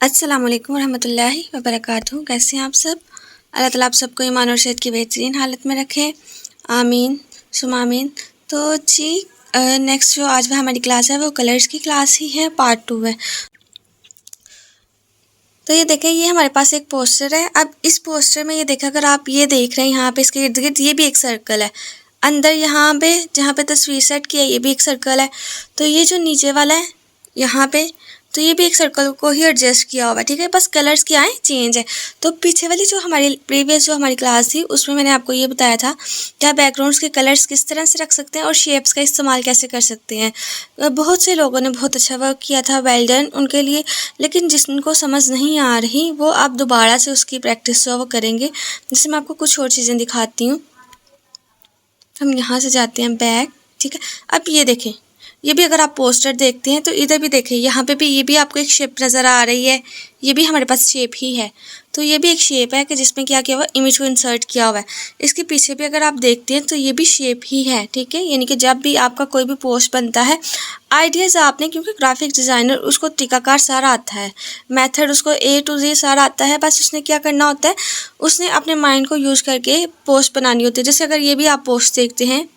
अस्सलाम वालेकुम रहमतुल्लाहि व बरकातहू। कैसे हैं आप सब? अल्लाह ताला आप सबको ईमान और सेहत की बेहतरीन हालत में रखे, आमीन सुमा आमीन। तो जी नेक्स्ट जो आज हमारी क्लास है वो कलर्स की क्लास ही है, पार्ट 2 है। तो ये देखें, ये हमारे पास एक पोस्टर है। अब इस पोस्टर में ये देखें, अगर आप ये देख रहे हैं यहाँ पे इसके इर्द गिर्द ये भी एक सर्कल है। अंदर यहाँ पे जहाँ पे तस्वीर सेट की है ये भी एक सर्कल है। तो ये जो नीचे वाला है यहाँ पे, तो ये भी एक सर्कल को ही एडजस्ट किया हुआ है, ठीक है। बस कलर्स क्या है, चेंज है। तो पीछे वाली जो हमारी प्रीवियस जो हमारी क्लास थी उसमें मैंने आपको ये बताया था क्या बैकग्राउंड्स के कलर्स किस तरह से रख सकते हैं और शेप्स का इस्तेमाल कैसे कर सकते हैं। बहुत से लोगों ने बहुत अच्छा वर्क किया था, वेल डन उनके लिए। लेकिन जिनको समझ नहीं आ रही वो आप दोबारा से उसकी प्रैक्टिस जो वो करेंगे। जैसे मैं आपको कुछ और चीज़ें दिखाती हूँ। हम यहाँ से जाते हैं बैक, ठीक है। अब ये देखें, ये भी अगर आप पोस्टर देखते हैं तो इधर भी देखें, यहाँ पे भी ये भी आपको एक शेप नज़र आ रही है। ये भी हमारे पास शेप ही है। तो ये भी एक शेप है कि जिसमें क्या किया हुआ है, इमेज को इंसर्ट किया हुआ है। इसके पीछे भी अगर आप देखते हैं तो ये भी शेप ही है, ठीक है। यानी कि जब भी आपका कोई भी पोस्ट बनता है, आइडियाज़ आपने, क्योंकि ग्राफिक डिज़ाइनर उसको तरीकाकार सारा आता है, मेथड उसको A to Z सारा आता है। बस उसने क्या करना होता है, उसने अपने माइंड को यूज़ करके पोस्ट बनानी होती है। जैसे अगर ये भी आप पोस्ट देखते हैं,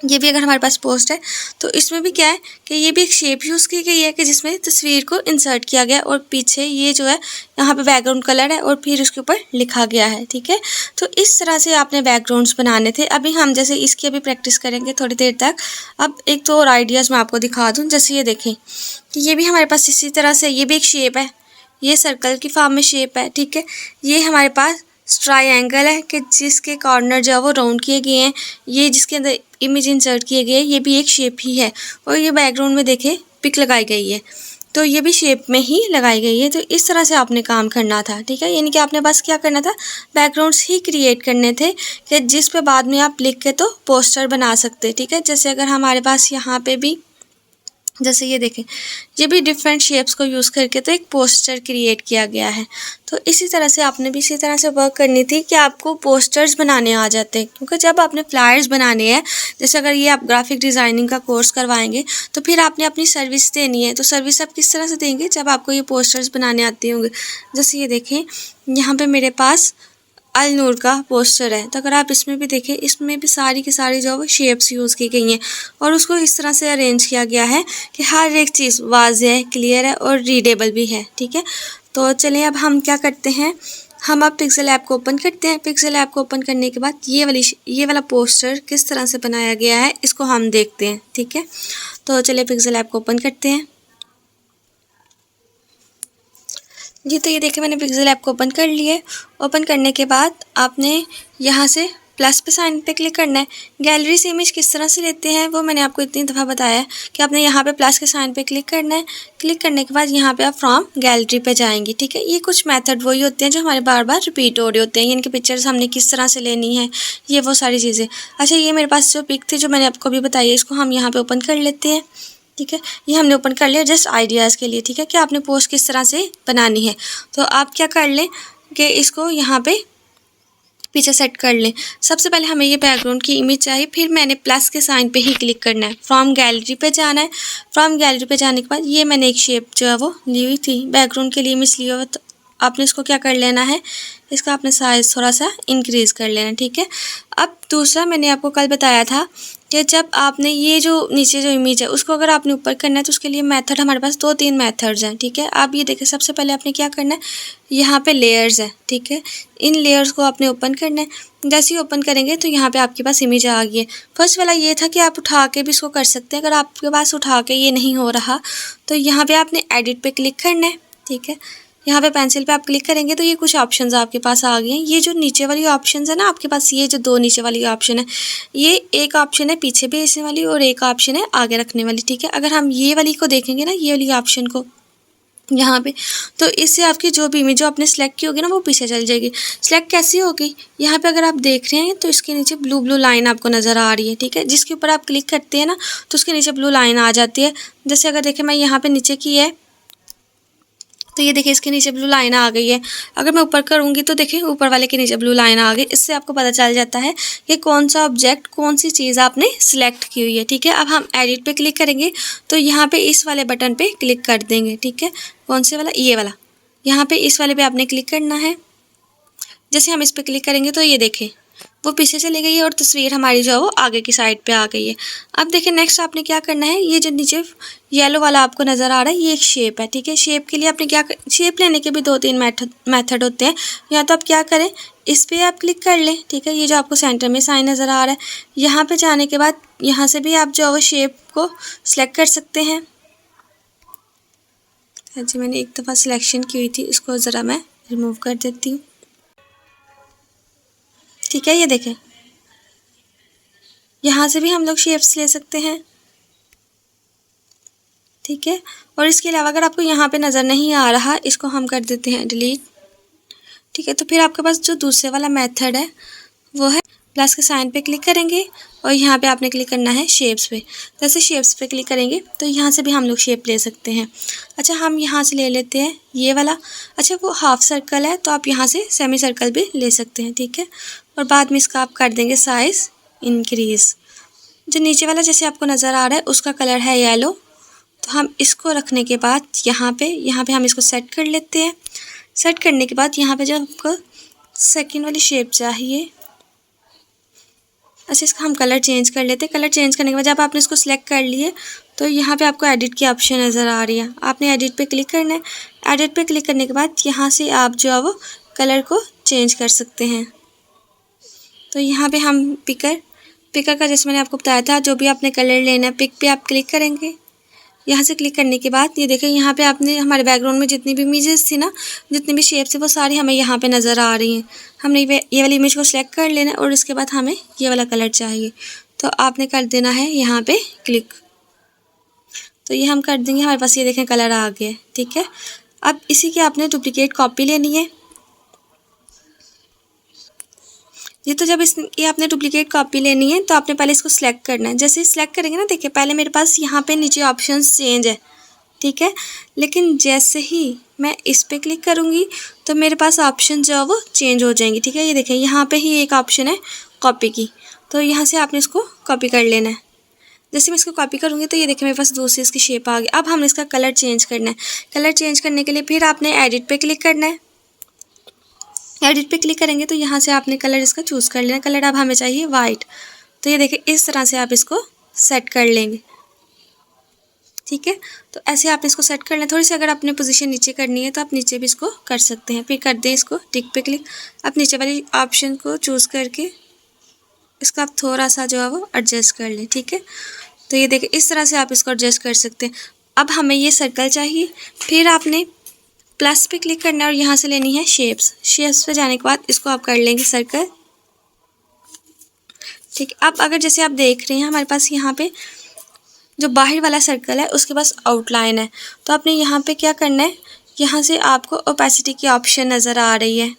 ये भी अगर हमारे पास पोस्ट है तो इसमें भी क्या है कि ये भी एक शेप यूज़ की गई है कि जिसमें तस्वीर को इंसर्ट किया गया और पीछे ये जो है यहाँ पे बैकग्राउंड कलर है और फिर उसके ऊपर लिखा गया है, ठीक है। तो इस तरह से आपने बैकग्राउंड्स बनाने थे। अभी हम जैसे इसकी अभी प्रैक्टिस करेंगे थोड़ी देर तक। अब एक तो और आइडियाज़ मैं आपको दिखा दूँ। जैसे ये देखें कि ये भी हमारे पास इसी तरह से ये भी एक शेप है, ये सर्कल की फॉर्म में शेप है, ठीक है। ये हमारे पास ट्रायंगल है कि जिसके कॉर्नर जो है वो राउंड किए गए हैं। ये जिसके अंदर इमेज इंसर्ट किए गए हैं ये भी एक शेप ही है। और ये बैकग्राउंड में देखें पिक लगाई गई है, तो ये भी शेप में ही लगाई गई है। तो इस तरह से आपने काम करना था, ठीक है। यानी कि आपने बस क्या करना था, बैकग्राउंड्स ही क्रिएट करने थे कि जिस पे बाद में आप लिख के तो पोस्टर बना सकते, ठीक है। जैसे अगर हमारे पास यहाँ पे भी जैसे ये देखें, ये भी डिफरेंट शेप्स को यूज़ करके तो एक पोस्टर क्रिएट किया गया है। तो इसी तरह से आपने भी इसी तरह से वर्क करनी थी कि आपको पोस्टर्स बनाने आ जाते हैं। क्योंकि जब आपने फ्लायर्स बनाने हैं, जैसे अगर ये आप ग्राफिक डिज़ाइनिंग का कोर्स करवाएंगे तो फिर आपने अपनी सर्विस देनी है। तो सर्विस आप किस तरह से देंगे, जब आपको ये पोस्टर्स बनाने आते होंगे। जैसे ये देखें, यहाँ पर मेरे पास अल नूर का पोस्टर है। तो अगर आप इसमें भी देखें, इसमें भी सारी की सारी जो है शेप्स यूज़ की गई हैं और उसको इस तरह से अरेंज किया गया है कि हर एक चीज़ वाज़ेह है, क्लियर है और रीडेबल भी है, ठीक है। तो चलिए अब हम क्या करते हैं, हम अब पिक्सेल ऐप को ओपन करते हैं। पिक्सेल ऐप को ओपन करने के बाद ये वाला पोस्टर किस तरह से बनाया गया है इसको हम देखते हैं, ठीक है। तो चलिए पिक्सेल ऐप को ओपन करते हैं जी। तो ये देखिए मैंने पिक्सेल ऐप को ओपन कर लिया है। ओपन करने के बाद आपने यहाँ से प्लस पे साइन पे क्लिक करना है। गैलरी से इमेज किस तरह से लेते हैं वो मैंने आपको इतनी दफ़ा बताया है कि आपने यहाँ पे प्लस के साइन पे क्लिक करना है। क्लिक करने के बाद यहाँ पे आप फ्रॉम गैलरी पे जाएंगे, ठीक है। ये कुछ मेथड वही होते हैं जो हमारे बार बार रिपीट हो रहे होते हैं। इनके पिक्चर्स हमने किस तरह से लेनी है, ये वो सारी चीज़ें। अच्छा, ये मेरे पास जो पिक थी जो मैंने आपको अभी बताई है, इसको हम यहाँ पर ओपन कर लेते हैं, ठीक है। ये हमने ओपन कर लिया जस्ट आइडियाज़ के लिए, ठीक है, कि आपने पोस्ट किस तरह से बनानी है। तो आप क्या कर लें कि इसको यहाँ पे पीछे सेट कर लें। सबसे पहले हमें ये बैकग्राउंड की इमेज चाहिए, फिर मैंने प्लस के साइन पे ही क्लिक करना है। फ्रॉम गैलरी पे जाना है। फ्रॉम गैलरी पे जाने के बाद ये मैंने एक शेप जो है वो ली हुई थी, बैकग्राउंड के लिए इमेज ली हुई, तो आपने इसको क्या कर लेना है, इसका आपने साइज़ थोड़ा सा इंक्रीज़ कर लेना, ठीक है। अब दूसरा मैंने आपको कल बताया था कि जब आपने ये जो नीचे जो इमेज है उसको अगर आपने ऊपर करना है तो उसके लिए मेथड हमारे पास 2-3 मेथड्स हैं, ठीक है। आप ये देखें, सबसे पहले आपने क्या करना है, यहाँ पे लेयर्स है, ठीक है। इन लेयर्स को आपने ओपन करना है। जैसे ही ओपन करेंगे तो यहाँ पे आपके पास इमेज आ गई है। फर्स्ट वाला ये था कि आप उठा के भी इसको कर सकते हैं। अगर आपके पास उठा के ये नहीं हो रहा तो यहाँ पर आपने एडिट पे क्लिक करना है, ठीक है। यहाँ पे पेंसिल पे आप क्लिक करेंगे तो ये कुछ ऑप्शंस आपके पास आ गए हैं। ये जो नीचे वाली ऑप्शंस है ना आपके पास, ये जो 2 नीचे वाली ऑप्शन है, ये एक ऑप्शन है पीछे भेजने वाली और एक ऑप्शन है आगे रखने वाली, ठीक है। अगर हम ये वाली को देखेंगे ना, ये वाली ऑप्शन को यहाँ पे, तो इससे आपकी जो भी इमेज जो आपने सेलेक्ट की होगी ना वो पीछे चल जाएगी। सेलेक्ट कैसी होगी, यहाँ पे अगर आप देख रहे हैं तो इसके नीचे ब्लू लाइन आपको नज़र आ रही है, ठीक है। जिसके ऊपर आप क्लिक करते हैं ना तो उसके नीचे ब्लू लाइन आ जाती है। जैसे अगर देखें मैं यहाँ पे नीचे की है तो ये देखिए इसके नीचे ब्लू लाइन आ गई है। अगर मैं ऊपर करूँगी तो देखिए ऊपर वाले के नीचे ब्लू लाइन आ गई। इससे आपको पता चल जाता है कि कौन सा ऑब्जेक्ट, कौन सी चीज़ आपने सिलेक्ट की हुई है, ठीक है। अब हम एडिट पे क्लिक करेंगे तो यहाँ पे इस वाले बटन पे क्लिक कर देंगे, ठीक है। कौन से वाला, ये वाला, यहाँ पे इस वाले पे आपने क्लिक करना है। जैसे हम इस पे क्लिक करेंगे तो ये देखें वो पीछे चली गई है और तस्वीर हमारी जो है वो आगे की साइड पे आ गई है। अब देखिए नेक्स्ट आपने क्या करना है, ये जो नीचे येलो वाला आपको नज़र आ रहा है ये एक शेप है, ठीक है। शेप के लिए आपने शेप लेने के भी 2-3 मेथड होते हैं। या तो आप क्या करें, इस पर आप क्लिक कर लें, ठीक है। ये जो आपको सेंटर में साइन नज़र आ रहा है, यहाँ पर जाने के बाद यहाँ से भी आप जो है वो शेप को सिलेक्ट कर सकते हैं। जी मैंने एक दफ़ा सिलेक्शन की हुई थी, इसको ज़रा मैं रिमूव कर देती हूँ, ठीक है। ये देखें यहाँ से भी हम लोग शेप्स ले सकते हैं, ठीक है। और इसके अलावा अगर आपको यहाँ पे नज़र नहीं आ रहा, इसको हम कर देते हैं डिलीट, ठीक है। तो फिर आपके पास जो दूसरे वाला मेथड है वो है प्लस के साइन पे क्लिक करेंगे और यहाँ पे आपने क्लिक करना है शेप्स पे। जैसे शेप्स पे क्लिक करेंगे तो यहाँ से भी हम लोग शेप ले सकते हैं। अच्छा हम यहाँ से ले लेते हैं ये वाला। अच्छा वो हाफ सर्कल है तो आप यहाँ से सेमी सर्कल भी ले सकते हैं, ठीक है। और बाद में इसका आप कर देंगे साइज़ इंक्रीज़। जो नीचे वाला जैसे आपको नज़र आ रहा है उसका कलर है येलो, तो हम इसको रखने के बाद यहाँ पे हम इसको सेट कर लेते हैं। सेट करने के बाद यहाँ पे जब आपको सेकंड वाली शेप चाहिए, अच्छा इसका हम कलर चेंज कर लेते हैं। कलर चेंज करने के बाद जब आपने इसको सिलेक्ट कर लिए तो यहाँ पे आपको एडिट की ऑप्शन नज़र आ रही है, आपने एडिट पे क्लिक करना है। एडिट पे क्लिक करने के बाद यहाँ से आप जो है वो कलर को चेंज कर सकते हैं। तो यहाँ पे हम पिकर का जैसे मैंने आपको बताया था, जो भी आपने कलर लेना है पिक पे आप क्लिक करेंगे। यहाँ से क्लिक करने के बाद ये देखें यहाँ पे आपने हमारे बैकग्राउंड में जितनी भी इमेजेस थी ना, जितनी भी शेप्स है वो सारी हमें यहाँ पे नज़र आ रही हैं। हमने ये वाली इमेज को सिलेक्ट कर लेना और इसके बाद हमें ये वाला कलर चाहिए, तो आपने कर देना है यहाँ पे क्लिक। तो ये हम कर देंगे, हमारे पास ये देखें कलर आ गया, ठीक है। अब इसी की आपने डुप्लीकेट कॉपी लेनी है। ये तो जब ये आपने डुप्लीकेट कॉपी लेनी है तो आपने पहले इसको सिलेक्ट करना है। जैसे सिलेक्ट करेंगे ना, देखिए पहले मेरे पास यहाँ पे नीचे ऑप्शंस चेंज है, ठीक है। लेकिन जैसे ही मैं इस पे क्लिक करूँगी तो मेरे पास ऑप्शन जो है वो चेंज हो जाएंगी, ठीक है। ये देखें यहाँ पे ही एक ऑप्शन है कॉपी की, तो यहाँ से आपने इसको कॉपी कर लेना है। जैसे मैं इसको कॉपी करूँगी तो ये देखिए मेरे पास दूसरी इसकी शेप आ गई। अब हमने इसका कलर चेंज करना है। कलर चेंज करने के लिए फिर आपने एडिट पे क्लिक करना है। एडिट पे क्लिक करेंगे तो यहाँ से आपने कलर इसका चूज़ कर लेना। कलर अब हमें चाहिए वाइट, तो ये देखिए इस तरह से आप इसको सेट कर लेंगे, ठीक है। तो ऐसे आप इसको सेट कर लें। थोड़ी सी अगर आपने पोजीशन नीचे करनी है तो आप नीचे भी इसको कर सकते हैं। फिर कर दें इसको टिक पे क्लिक, आप नीचे वाली ऑप्शन को चूज़ करके इसका आप थोड़ा सा जो है वो एडजस्ट कर लें, ठीक है। तो ये देखिए इस तरह से आप इसको एडजस्ट कर सकते हैं। अब हमें ये सर्कल चाहिए, फिर आपने प्लस पे क्लिक करना है और यहाँ से लेनी है शेप्स पे जाने के बाद इसको आप कर लेंगे सर्कल, ठीक है। अब अगर जैसे आप देख रहे हैं हमारे पास यहाँ पे जो बाहर वाला सर्कल है उसके पास आउटलाइन है, तो आपने यहाँ पे क्या करना है, यहाँ से आपको ओपेसिटी की ऑप्शन नज़र आ रही है,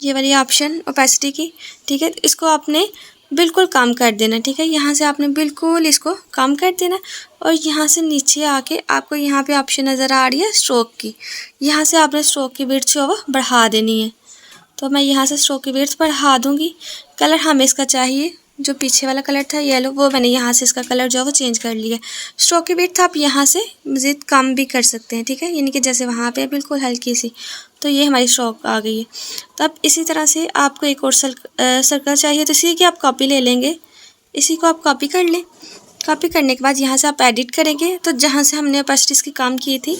ये वाली ऑप्शन ओपेसिटी की, ठीक है। इसको आपने बिल्कुल कम कर देना, ठीक है। यहाँ से आपने बिल्कुल इसको कम कर देना और यहाँ से नीचे आके आपको यहाँ पे ऑप्शन नज़र आ रही है स्ट्रोक की, यहाँ से आपने स्ट्रोक की विड्थ जो है वो बढ़ा देनी है। तो मैं यहाँ से स्ट्रोक की विड्थ बढ़ा दूँगी। कलर हमें इसका चाहिए जो पीछे वाला कलर था येलो, वो मैंने यहाँ से इसका कलर जो है वो चेंज कर लिया। स्ट्रोक की विड्थ आप यहाँ से मज़ीद कम भी कर सकते हैं, ठीक है। यानी कि जैसे वहाँ पे बिल्कुल हल्की सी, तो ये हमारी स्ट्रोक आ गई है। तो अब इसी तरह से आपको एक और सर्कल चाहिए, तो इसी की आप कॉपी ले लेंगे। इसी को आप कॉपी कर लें। कॉपी करने के बाद यहाँ से आप एडिट करेंगे तो जहाँ से हमने ओपेसिटीज़ की काम की थी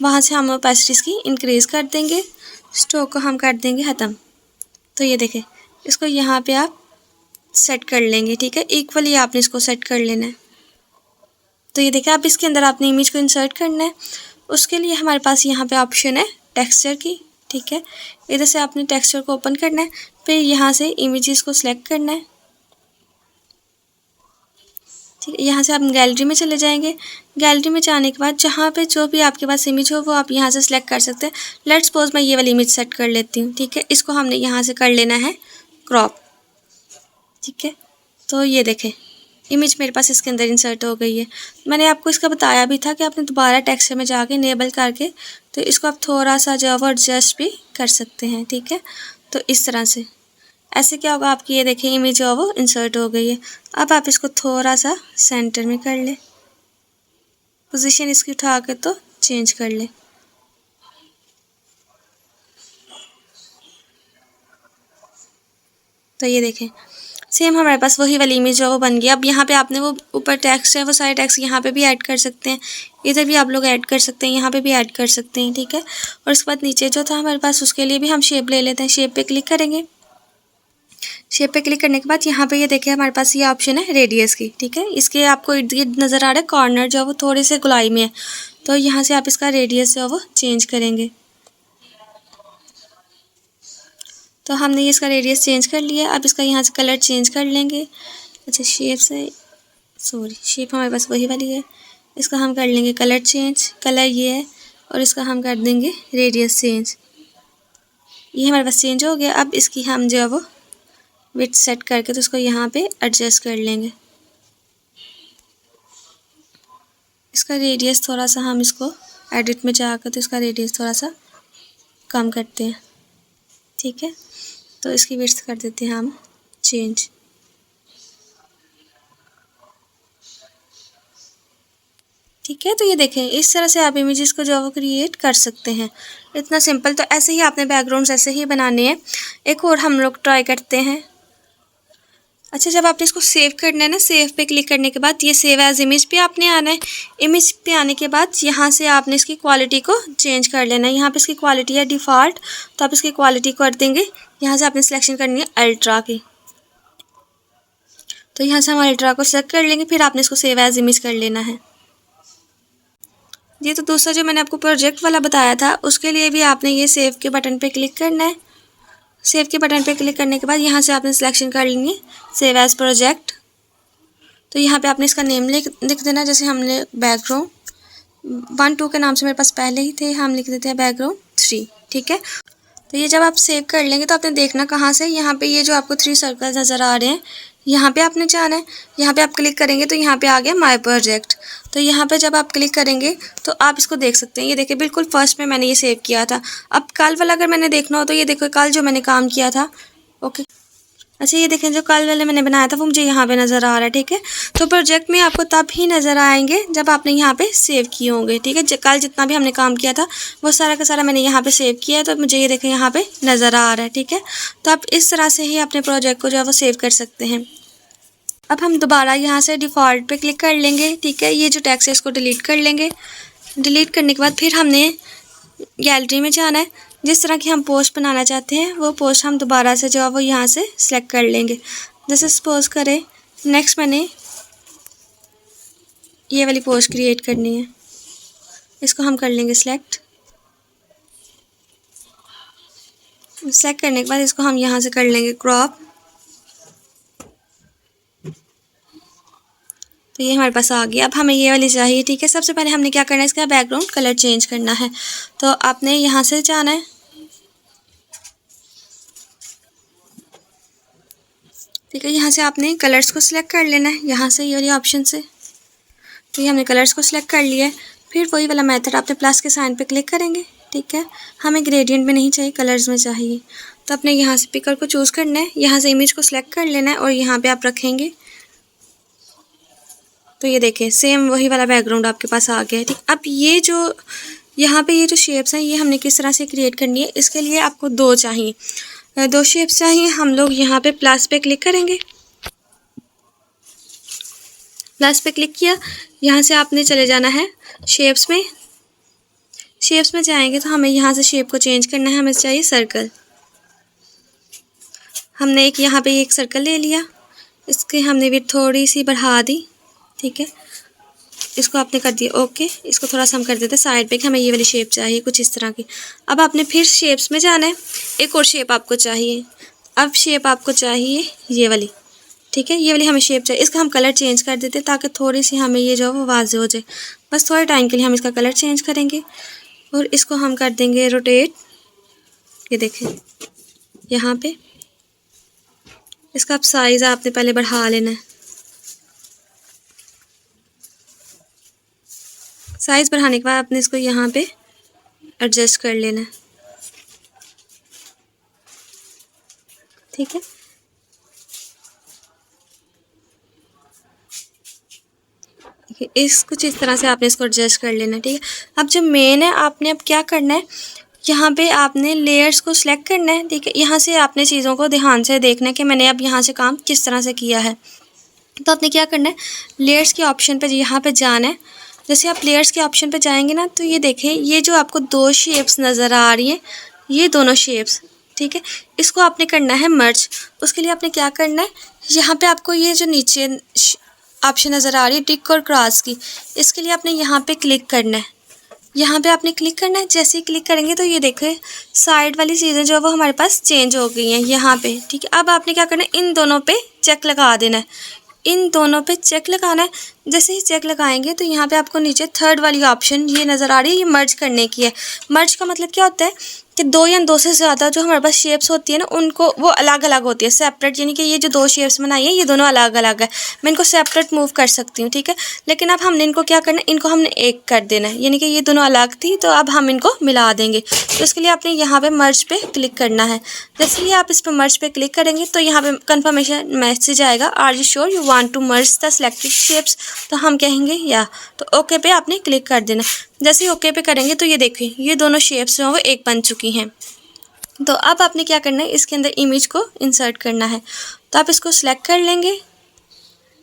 वहाँ से हम ओपेसिटीज़ की इंक्रीज़ कर देंगे, स्ट्रोक को हम कर देंगे ख़त्म। तो ये देखें इसको यहाँ पे आप सेट कर लेंगे, ठीक है। इक्वली आपने इसको सेट कर लेना है। तो ये देखें अब इसके अंदर आपने इमेज को इंसर्ट करना है। उसके लिए हमारे पास यहाँ पे ऑप्शन है टेक्सचर की, ठीक है। इधर से आपने टेक्सचर को ओपन करना है, फिर यहाँ से इमेजेस को सिलेक्ट करना है, ठीक है। यहाँ से आप गैलरी में चले जाएंगे। गैलरी में जाने के बाद जहाँ पे जो भी आपके पास इमेज हो वो आप यहाँ से सिलेक्ट कर सकते हैं। लेट्स सपोज मैं ये वाली इमेज सेट कर लेती हूँ, ठीक है। इसको हमने यहाँ से कर लेना है क्रॉप, ठीक है। तो ये देखें इमेज मेरे पास इसके अंदर इंसर्ट हो गई है। मैंने आपको इसका बताया भी था कि आपने दोबारा टेक्सचर में जाके इनेबल करके तो इसको आप थोड़ा सा जो है वो एडजस्ट भी कर सकते हैं, ठीक है। तो इस तरह से ऐसे क्या होगा, आपकी ये देखिए इमेज जो है वो इंसर्ट हो गई है। अब आप इसको थोड़ा सा सेंटर में कर लें, पोजीशन इसकी उठा के तो चेंज कर लें। तो ये देखें सेम हमारे पास वही वाली इमेज जो वो बन गई। अब यहाँ पे आपने वो ऊपर टेक्स्ट है वो सारे टेक्स्ट यहाँ पे भी ऐड कर सकते हैं, इधर भी आप लोग ऐड कर सकते हैं, यहाँ पे भी ऐड कर सकते हैं, ठीक है। और उसके बाद नीचे जो था हमारे पास उसके लिए भी हम शेप ले लेते हैं। शेप पे क्लिक करेंगे। शेप पे क्लिक करने के बाद यहाँ पे ये देखिए हमारे पास ये ऑप्शन है रेडियस की, ठीक है। इसके आपको इर्द गिर्द नज़र आ रहा है कॉर्नर जो है वो थोड़े से गोलाई में है, तो यहाँ से आप इसका रेडियस जो है वो चेंज करेंगे। तो हमने ये इसका रेडियस चेंज कर लिया। अब इसका यहाँ से कलर चेंज कर लेंगे। अच्छा शेप हमारे पास वही वाली है, इसका हम कर लेंगे कलर चेंज। कलर ये है और इसका हम कर देंगे रेडियस चेंज। ये हमारे पास चेंज हो गया। अब इसकी हम जो है वो विड्थ सेट करके तो इसको यहाँ पे एडजस्ट कर लेंगे। इसका रेडियस थोड़ा सा हम इसको एडिट में जाकर तो इसका रेडियस थोड़ा सा कम करते हैं, ठीक है। तो इसकी विड्थ कर देते हैं हम चेंज। ठीक है, तो ये देखें इस तरह से आप इमेजेस को जो है वो क्रिएट कर सकते हैं। इतना सिंपल। तो ऐसे ही आपने बैकग्राउंड्स ऐसे ही बनाने हैं। एक और हम लोग ट्राई करते हैं। अच्छा, जब आपने इसको सेव करना है ना, सेव पे क्लिक करने के बाद ये सेव एज इमेज पे आपने आना है। इमेज पे आने के बाद यहाँ से आपने इसकी क्वालिटी को चेंज कर लेना है। यहाँ पे इसकी क्वालिटी है डिफ़ॉल्ट, तो आप इसकी क्वालिटी कर देंगे। यहाँ से आपने सिलेक्शन करनी है अल्ट्रा की, तो यहाँ से हम अल्ट्रा को सेलेक्ट कर लेंगे। फिर आपने इसको सेव एज इमेज कर लेना है। ये तो दूसरा जो मैंने आपको प्रोजेक्ट वाला बताया था उसके लिए भी आपने ये सेव के बटन पे क्लिक करना है। सेव के बटन पे क्लिक करने के बाद यहाँ से आपने सिलेक्शन कर लेंगे सेव एज प्रोजेक्ट। तो यहाँ पे आपने इसका नेम लिख देना। जैसे हमने बैकग्राउंड 1 2 के नाम से मेरे पास पहले ही थे, हम लिख देते हैं बैकग्राउंड 3, ठीक है। तो ये जब आप सेव कर लेंगे तो आपने देखना कहाँ से, यहाँ पे ये जो आपको 3 सर्कल नज़र आ रहे हैं यहाँ पे आपने जाना है। यहाँ पे आप क्लिक करेंगे तो यहाँ पे आ गया माय प्रोजेक्ट। तो यहाँ पे जब आप क्लिक करेंगे तो आप इसको देख सकते हैं। ये देखिए बिल्कुल फर्स्ट में मैंने ये सेव किया था। अब कल वाला अगर मैंने देखना हो तो ये देखो कल जो मैंने काम किया था, ओके। अच्छा, ये देखें जो कल वाले मैंने बनाया था वो मुझे यहाँ पे नज़र आ रहा है, ठीक है। तो प्रोजेक्ट में आपको तब ही नज़र आएंगे जब आपने यहाँ पे सेव किए होंगे, ठीक है। कल जितना भी हमने काम किया था वो सारा का सारा मैंने यहाँ पे सेव किया है, तो मुझे ये देखें यहाँ पे नज़र आ रहा है, ठीक है। तो आप इस तरह से ही अपने प्रोजेक्ट को जो है वो सेव कर सकते हैं। अब हम दोबारा यहाँ से डिफ़ॉल्ट पे क्लिक कर लेंगे, ठीक है। ये जो टेक्स्ट है इसको डिलीट कर लेंगे। डिलीट करने के बाद फिर हमने गैलरी में जाना है। जिस तरह की हम पोस्ट बनाना चाहते हैं वो पोस्ट हम दोबारा से जो है वो यहाँ से सिलेक्ट कर लेंगे। जैसे सपोज करें नेक्स्ट मैंने ये वाली पोस्ट क्रिएट करनी है, इसको हम कर लेंगे सिलेक्ट। सेलेक्ट करने के बाद इसको हम यहाँ से कर लेंगे क्रॉप। तो ये हमारे पास आ गया। अब हमें ये वाली चाहिए, ठीक है। सबसे पहले हमने क्या करना है, इसका बैकग्राउंड कलर चेंज करना है। तो आपने यहाँ से जाना है, ठीक है। यहाँ से आपने कलर्स को सिलेक्ट कर लेना है, यहाँ से ये वाली ऑप्शन से। तो ये हमने कलर्स को सिलेक्ट कर लिया है। फिर वही वाला मेथड आपने प्लस के साइन पे क्लिक करेंगे, ठीक है। हमें ग्रेडियंट में नहीं चाहिए, कलर्स में चाहिए। तो अपने यहाँ से पिकर को चूज़ करना है, यहाँ से इमेज को सिलेक्ट कर लेना है और यहाँ पर आप रखेंगे। तो ये देखें सेम वही वाला बैकग्राउंड आपके पास आ गया है, ठीक। अब ये जो यहाँ पे ये जो शेप्स हैं ये हमने किस तरह से क्रिएट करनी है, इसके लिए आपको 2 चाहिए, 2 शेप्स चाहिए। हम लोग यहाँ पे प्लस पे क्लिक करेंगे। प्लस पे क्लिक किया, यहाँ से आपने चले जाना है शेप्स में। शेप्स में जाएंगे तो हमें यहाँ से शेप को चेंज करना है। हमें चाहिए सर्कल। हमने एक यहाँ पे एक सर्कल ले लिया, इसके हमने भी थोड़ी सी बढ़ा दी, ठीक है। इसको आपने कर दिया ओके। इसको थोड़ा सा हम कर देते हैं साइड पे कि हमें ये वाली शेप चाहिए कुछ इस तरह की। अब आपने फिर शेप्स में जाना है, एक और शेप आपको चाहिए। अब शेप आपको चाहिए ये वाली, ठीक है। ये वाली हमें शेप चाहिए। इसका हम कलर चेंज कर देते हैं ताकि थोड़ी सी हमें ये जो है वो वाज़ेह हो जाए। बस थोड़े टाइम के लिए हम इसका कलर चेंज करेंगे और इसको हम कर देंगे रोटेट। ये देखें यहाँ पे इसका अब साइज़ आपने पहले बढ़ा लेना है। साइज़ बढ़ाने के बाद आपने इसको यहाँ पे एडजस्ट कर लेना है, ठीक है। इस कुछ इस तरह से आपने इसको एडजस्ट कर लेना है, ठीक है। अब जो मेन है आपने अब क्या करना है, यहाँ पे आपने लेयर्स को सिलेक्ट करना है, ठीक है। यहाँ से आपने चीज़ों को ध्यान से देखना है कि मैंने अब यहाँ से काम किस तरह से किया है। तो आपने क्या करना है, लेयर्स के ऑप्शन पे यहाँ पे जाना है। जैसे आप लेयर्स के ऑप्शन पे जाएंगे ना, तो ये देखें, ये जो आपको दो शेप्स नज़र आ रही हैं, ये दोनों शेप्स, ठीक है, इसको आपने करना है मर्ज। उसके लिए आपने क्या करना है, यहाँ पे आपको ये जो नीचे ऑप्शन नज़र आ रही है टिक और क्रॉस की, इसके लिए आपने यहाँ पे क्लिक करना है। यहाँ पे आपने क्लिक करना है। जैसे ही क्लिक करेंगे तो ये देखें, साइड वाली चीज़ें जो है वो हमारे पास चेंज हो गई हैं यहाँ पे, ठीक है। अब आपने क्या करना है, इन दोनों पे चेक लगा देना है, इन दोनों पे चेक लगाना है। जैसे ही चेक लगाएंगे तो यहाँ पे आपको नीचे थर्ड वाली ऑप्शन ये नज़र आ रही है, ये मर्ज करने की है। मर्ज का मतलब क्या होता है कि दो या दो से ज़्यादा जो हमारे पास शेप्स होती है ना, उनको वो अलग अलग होती है, सेपरेट, यानी कि ये जो दो शेप्स बनाई है ये दोनों अलग अलग है, मैं इनको सेपरेट मूव कर सकती हूँ, ठीक है। लेकिन अब हमने इनको क्या करना है, इनको हमने एक कर देना है, यानी कि ये दोनों अलग थी तो अब हम इनको मिला देंगे। तो इसके लिए आपने यहाँ पे मर्ज पे क्लिक करना है। जैसे ही आप इस पर मर्ज पे क्लिक करेंगे तो यहाँ पे कन्फर्मेशन मैसेज आएगा, are you sure you want to merge the selected shapes. तो हम कहेंगे या, तो ओके पे आपने क्लिक कर देना। जैसे ही ओके पे करेंगे तो ये देखिए, ये दोनों शेप्स जो हैं वो एक बन चुकी हैं। तो अब आपने क्या करना है, इसके अंदर इमेज को इंसर्ट करना है। तो आप इसको सिलेक्ट कर लेंगे।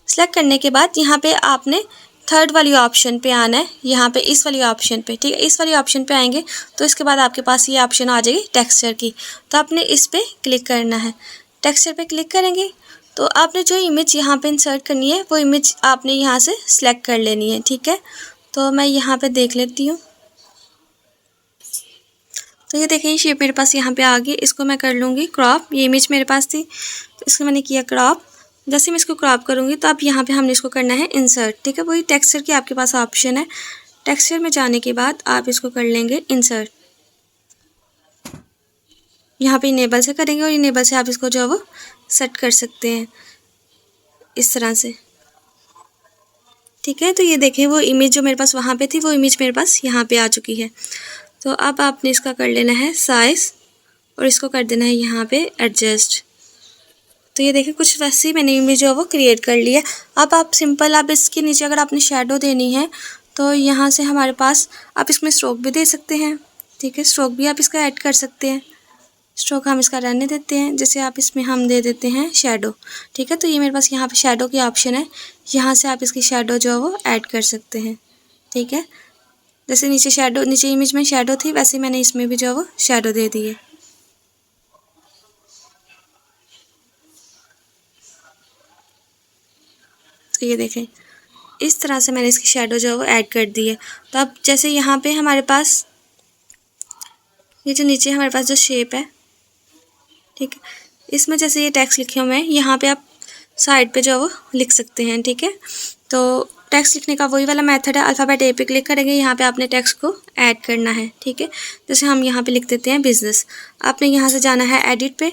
सिलेक्ट करने के बाद यहाँ पे आपने थर्ड वाली ऑप्शन पे आना है, यहाँ पे इस वाली ऑप्शन पे, ठीक है। इस वाली ऑप्शन पे आएंगे तो इसके बाद आपके पास ये ऑप्शन आ जाएगी टेक्सचर की। तो आपने इस पर क्लिक करना है। टेक्सचर पे क्लिक करेंगे तो आपने जो इमेज यहाँ पे इंसर्ट करनी है वो इमेज आपने यहाँ से सिलेक्ट कर लेनी है, ठीक है। तो मैं यहाँ पे देख लेती हूँ। तो ये देखें, शेप मेरे पास यहाँ पे आ गई। इसको मैं कर लूँगी क्रॉप। ये इमेज मेरे पास थी तो इसको मैंने किया क्रॉप। जैसे मैं इसको क्रॉप करूँगी तो अब यहाँ पे हमने इसको करना है इंसर्ट, ठीक है। वही टेक्सचर की आपके पास ऑप्शन है। टेक्सचर में जाने के बाद आप इसको कर लेंगे इंसर्ट। यहाँ पे इनेबल से करेंगे और इनेबल से आप इसको जो है वो सेट कर सकते हैं इस तरह से, ठीक है। तो ये देखें, वो इमेज जो मेरे पास वहाँ पे थी वो इमेज मेरे पास यहाँ पे आ चुकी है। तो अब आपने इसका कर लेना है साइज़ और इसको कर देना है यहाँ पे एडजस्ट। तो ये देखिए, कुछ वैसे ही मैंने इमेज जो है वो क्रिएट कर लिया। अब आप सिंपल, आप इसके नीचे अगर आपने शेडो देनी है तो यहाँ से हमारे पास आप इसमें स्ट्रोक भी दे सकते हैं, ठीक है। स्ट्रोक भी आप इसका ऐड कर सकते हैं। स्ट्रोक हम इसका रहने देते हैं। जैसे आप इसमें हम दे देते हैं शेडो, ठीक है। तो ये मेरे पास यहाँ पे शेडो की ऑप्शन है, यहाँ से आप इसकी शेडो जो है वो ऐड कर सकते हैं, ठीक है। जैसे नीचे शेडो, नीचे इमेज में शेडो थी, वैसे मैंने इसमें भी जो है वो शेडो दे दी है। तो ये देखें, इस तरह से मैंने इसकी शेडो जो है वो ऐड कर दी है। तो अब जैसे यहाँ पे हमारे पास ये जो नीचे हमारे पास जो शेप है, ठीक है, इसमें जैसे ये टेक्स्ट लिखे हुए हैं, यहाँ पे आप साइड पे जो है वो लिख सकते हैं, ठीक है। तो टेक्स्ट लिखने का वही वाला मेथड है। अल्फ़ाबेट ए पे क्लिक करेंगे, यहाँ पे आपने टेक्स्ट को ऐड करना है, ठीक है। जैसे हम यहाँ पे लिख देते हैं बिजनेस। आपने यहाँ से जाना है एडिट पे।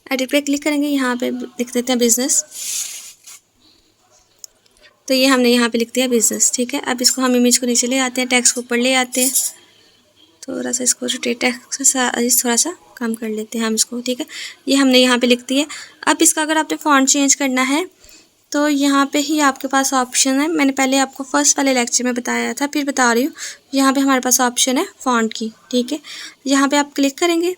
एडिट पे क्लिक करेंगे, यहाँ पे लिख देते हैं बिजनेस। तो ये हमने यहाँ पे लिख दिया बिजनेस, ठीक है। अब इसको हम इमेज को नीचे ले आते हैं, टेक्स्ट को ऊपर ले आते हैं, थोड़ा सा इसको रोटेट, थोड़ा सा कम कर लेते हैं हम इसको, ठीक है। ये हमने यहाँ पे लिख दिया। अब इसका अगर आपने फ़ॉन्ट चेंज करना है तो यहाँ पे ही आपके पास ऑप्शन है। मैंने पहले आपको फर्स्ट वाले लेक्चर में बताया था, फिर बता रही हूँ। यहाँ पे हमारे पास ऑप्शन है फ़ॉन्ट की, ठीक है। यहाँ पे आप क्लिक करेंगे।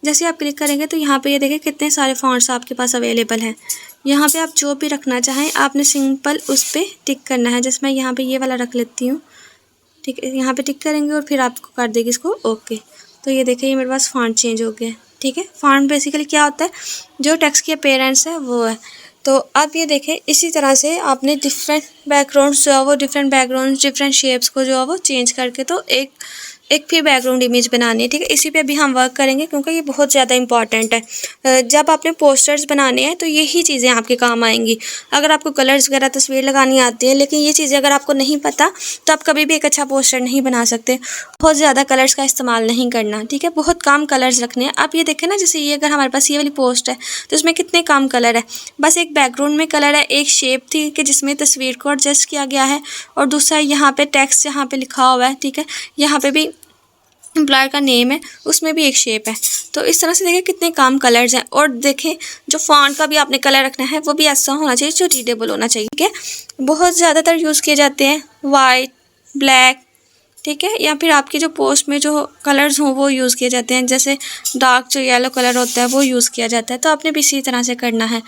जैसे आप क्लिक करेंगे तो यहाँ पे ये देखें कितने सारे फ़ॉन्ट्स आपके पास अवेलेबल हैं। यहाँ पे आप जो भी रखना चाहें आपने सिंपल उस पर टिक करना है। जैसे मैं यहाँ पे ये वाला रख लेती हूँ, ठीक है। यहाँ पे टिक करेंगे और फिर आपको कर देगी इसको ओके। तो ये देखिए, ये मेरे पास फ़ॉन्ट चेंज हो गया, ठीक है। फ़ॉन्ट बेसिकली क्या होता है, जो टेक्स्ट की अपीयरेंस है वो है। तो अब ये देखें, इसी तरह से आपने डिफरेंट बैकग्राउंड्स जो है वो डिफरेंट शेप्स को जो है वो चेंज करके तो एक फिर बैकग्राउंड इमेज बनानी है, ठीक है। इसी पे भी हम वर्क करेंगे क्योंकि ये बहुत ज़्यादा इंपॉर्टेंट है। जब आपने पोस्टर्स बनाने हैं तो यही चीज़ें आपके काम आएंगी। अगर आपको कलर्स वगैरह तस्वीर लगानी आती है, लेकिन ये चीज़ें अगर आपको नहीं पता तो आप कभी भी एक अच्छा पोस्टर नहीं बना सकते। बहुत ज़्यादा कलर्स का इस्तेमाल नहीं करना, ठीक है। बहुत कम कलर्स रखने हैं। आप ये देखें ना, जैसे ये अगर हमारे पास ये वाली पोस्ट है तो इसमें कितने कम कलर है। बस एक बैकग्राउंड में कलर है, एक शेप थी कि जिसमें तस्वीर को एडजस्ट किया गया है, और दूसरा यहाँ पे टेक्स्ट यहाँ पे लिखा हुआ है, ठीक है। यहाँ पे भी एम्प्लॉयर का नेम है, उसमें भी एक शेप है। तो इस तरह से देखें कितने कम कलर्स हैं। और देखें, जो फॉन्ट का भी आपने कलर रखना है वो भी ऐसा होना चाहिए जो रीडेबल होना चाहिए, ठीक है। बहुत ज़्यादातर यूज़ किए जाते हैं वाइट, ब्लैक, ठीक है। या फिर आपकी जो पोस्ट में जो कलर्स हों वो यूज़ किए जाते हैं, जैसे डार्क जो येलो कलर होता है वो यूज़ किया जाता है। तो आपने भी इसी तरह से करना है।